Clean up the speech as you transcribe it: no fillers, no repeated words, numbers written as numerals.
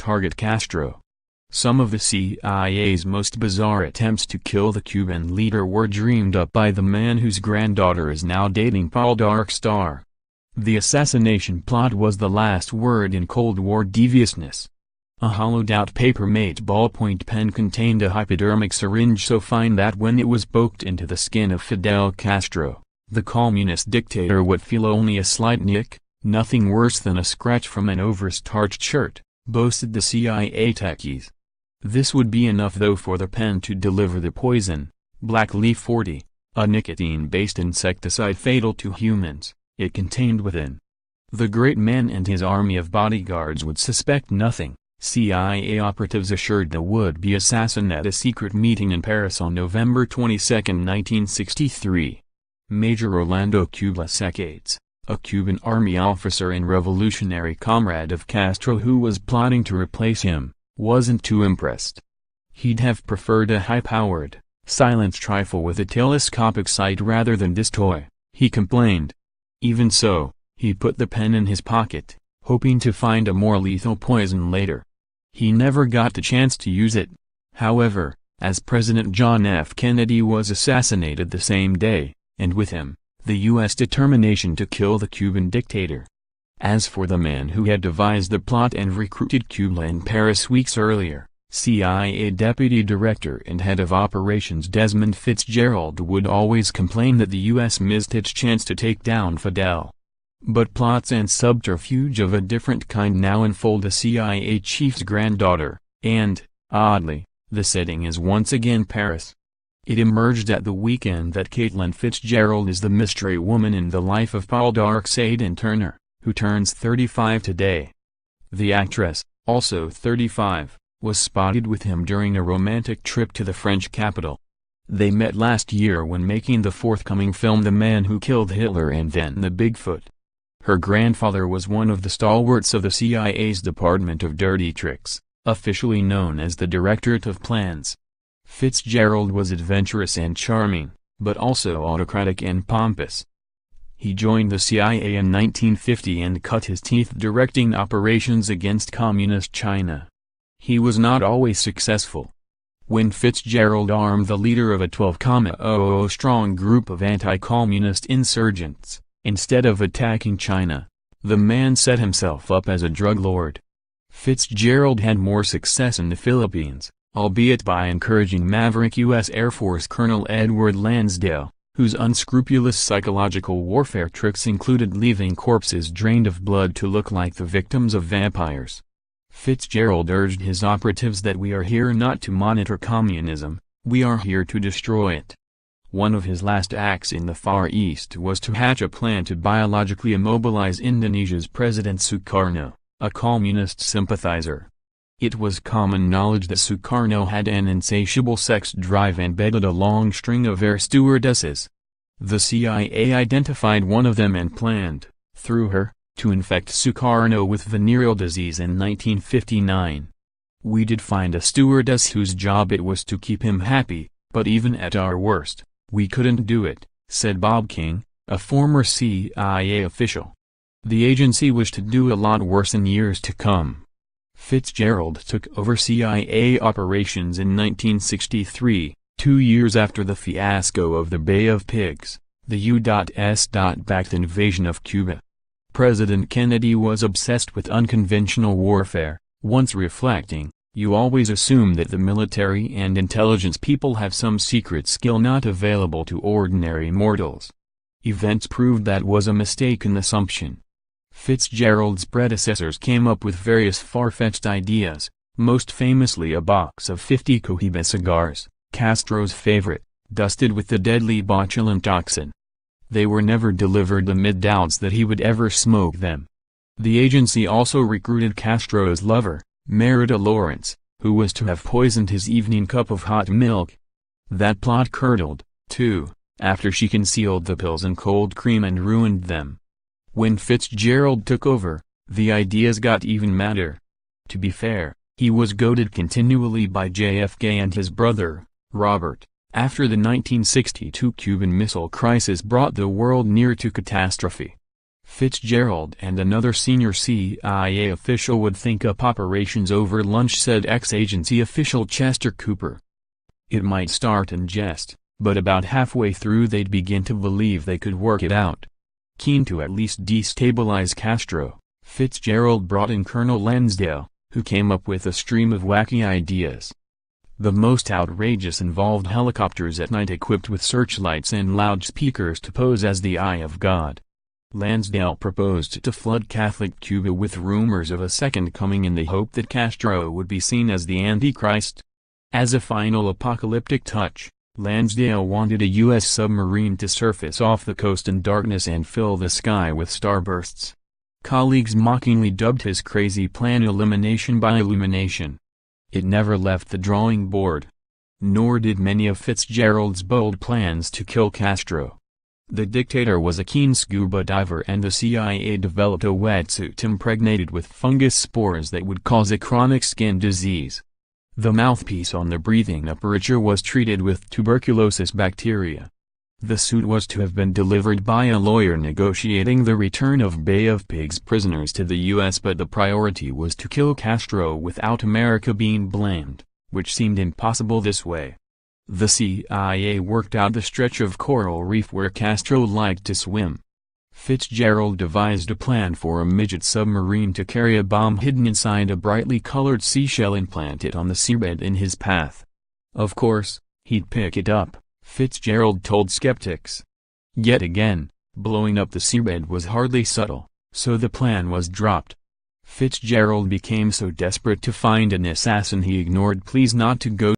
target Castro. Some of the CIA's most bizarre attempts to kill the Cuban leader were dreamed up by the man whose granddaughter is now dating Poldark star. The assassination plot was the last word in Cold War deviousness. A hollowed-out paper-mate ballpoint pen contained a hypodermic syringe so fine that when it was poked into the skin of Fidel Castro, the communist dictator would feel only a slight nick, nothing worse than a scratch from an over-starched shirt, boasted the CIA techies. This would be enough though for the pen to deliver the poison, Black Leaf 40, a nicotine-based insecticide fatal to humans, it contained within. The great man and his army of bodyguards would suspect nothing, CIA operatives assured the would-be assassin at a secret meeting in Paris on November 22, 1963. Major Orlando Cuba Secates, a Cuban army officer and revolutionary comrade of Castro who was plotting to replace him, wasn't too impressed. He'd have preferred a high-powered, silenced rifle with a telescopic sight rather than this toy, he complained. Even so, he put the pen in his pocket, hoping to find a more lethal poison later. He never got the chance to use it. However, as President John F. Kennedy was assassinated the same day, and with him, the U.S. determination to kill the Cuban dictator. As for the man who had devised the plot and recruited Cuba in Paris weeks earlier, CIA Deputy Director and Head of Operations Desmond Fitzgerald would always complain that the U.S. missed its chance to take down Fidel. But plots and subterfuge of a different kind now enfold the CIA chief's granddaughter, and, oddly, the setting is once again Paris. It emerged at the weekend that Caitlin Fitzgerald is the mystery woman in the life of Poldark's Aidan Turner, who turns 35 today. The actress, also 35, was spotted with him during a romantic trip to the French capital. They met last year when making the forthcoming film The Man Who Killed Hitler and Then the Bigfoot. Her grandfather was one of the stalwarts of the CIA's Department of Dirty Tricks, officially known as the Directorate of Plans. Fitzgerald was adventurous and charming, but also autocratic and pompous. He joined the CIA in 1950 and cut his teeth directing operations against communist China. He was not always successful. When Fitzgerald armed the leader of a 12,000-strong group of anti-communist insurgents, instead of attacking China, the man set himself up as a drug lord. Fitzgerald had more success in the Philippines, albeit by encouraging maverick U.S. Air Force Colonel Edward Lansdale, whose unscrupulous psychological warfare tricks included leaving corpses drained of blood to look like the victims of vampires. Fitzgerald urged his operatives that we are here not to monitor communism, we are here to destroy it. One of his last acts in the Far East was to hatch a plan to biologically immobilize Indonesia's President Sukarno, a communist sympathizer. It was common knowledge that Sukarno had an insatiable sex drive and bedded a long string of air stewardesses. The CIA identified one of them and planned, through her, to infect Sukarno with venereal disease in 1959. We did find a stewardess whose job it was to keep him happy, but even at our worst, we couldn't do it, said Bob King, a former CIA official. The agency was to do a lot worse in years to come. Fitzgerald took over CIA operations in 1963, 2 years after the fiasco of the Bay of Pigs, the U.S.-backed invasion of Cuba. President Kennedy was obsessed with unconventional warfare, once reflecting, "You always assume that the military and intelligence people have some secret skill not available to ordinary mortals." Events proved that was a mistaken assumption. Fitzgerald's predecessors came up with various far-fetched ideas, most famously a box of 50 Cohiba cigars, Castro's favorite, dusted with the deadly botulinum toxin. They were never delivered amid doubts that he would ever smoke them. The agency also recruited Castro's lover, Merida Lawrence, who was to have poisoned his evening cup of hot milk. That plot curdled, too, after she concealed the pills in cold cream and ruined them. When Fitzgerald took over, the ideas got even madder. To be fair, he was goaded continually by JFK and his brother, Robert, after the 1962 Cuban Missile Crisis brought the world near to catastrophe. Fitzgerald and another senior CIA official would think up operations over lunch, said ex-agency official Chester Cooper. It might start in jest, but about halfway through they'd begin to believe they could work it out. Keen to at least destabilize Castro, Fitzgerald brought in Colonel Lansdale, who came up with a stream of wacky ideas. The most outrageous involved helicopters at night equipped with searchlights and loudspeakers to pose as the Eye of God. Lansdale proposed to flood Catholic Cuba with rumors of a second coming in the hope that Castro would be seen as the Antichrist. As a final apocalyptic touch, Lansdale wanted a U.S. submarine to surface off the coast in darkness and fill the sky with starbursts. Colleagues mockingly dubbed his crazy plan elimination by illumination. It never left the drawing board. Nor did many of Fitzgerald's bold plans to kill Castro. The dictator was a keen scuba diver, and the CIA developed a wetsuit impregnated with fungus spores that would cause a chronic skin disease. The mouthpiece on the breathing apparatus was treated with tuberculosis bacteria. The suit was to have been delivered by a lawyer negotiating the return of Bay of Pigs prisoners to the U.S., but the priority was to kill Castro without America being blamed, which seemed impossible this way. The CIA worked out the stretch of coral reef where Castro liked to swim. Fitzgerald devised a plan for a midget submarine to carry a bomb hidden inside a brightly colored seashell and plant it on the seabed in his path. Of course, he'd pick it up, Fitzgerald told skeptics. Yet again, blowing up the seabed was hardly subtle, so the plan was dropped. Fitzgerald became so desperate to find an assassin he ignored pleas not to go